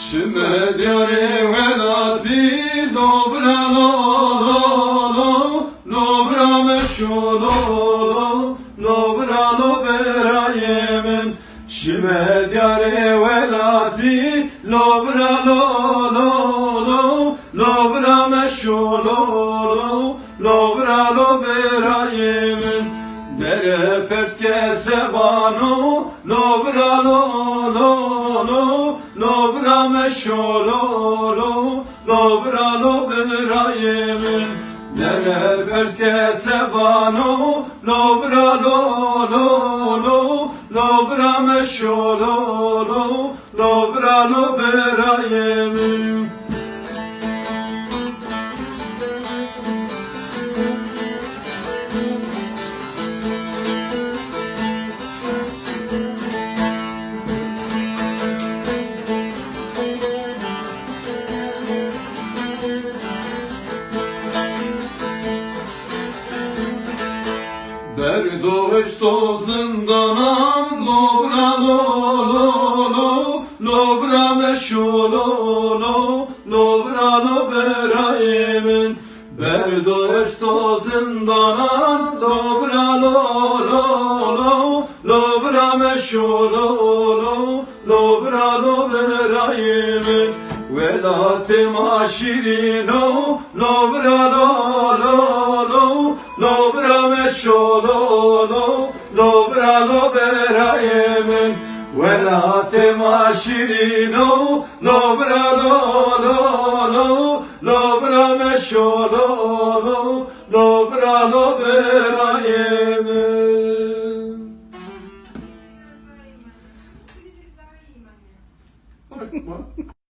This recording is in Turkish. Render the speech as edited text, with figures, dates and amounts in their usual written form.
Shme djare velati Dobra lo lo lo Dobra me shu lo lo Dobra lo bera yemen Shme djare velati Dobra lo lo lo Dobra me shu lo lo Dobra lo bera yemen Dere peske sebano Dobra lo lo lo Dobra me şolo Dobra lo bera yemin Nere perske sevano Dobra lo lo Dobra me şolo Dobra lo bera yemin Berdo esto zindanan Dobra lo lo lo Dobra me şolo lo Dobra lo bera yemin Berdo esto zindanan Dobra lo lo lo Dobra me şolo lo Dobra lo bera yemin Velatim aşirino Dobra lo lo lo Dobra me şolo lo Dobra lo bera yemin Velatim aşirino Dobra lo lo lo Dobra me şolo lo Dobra lo bera yemin Bakma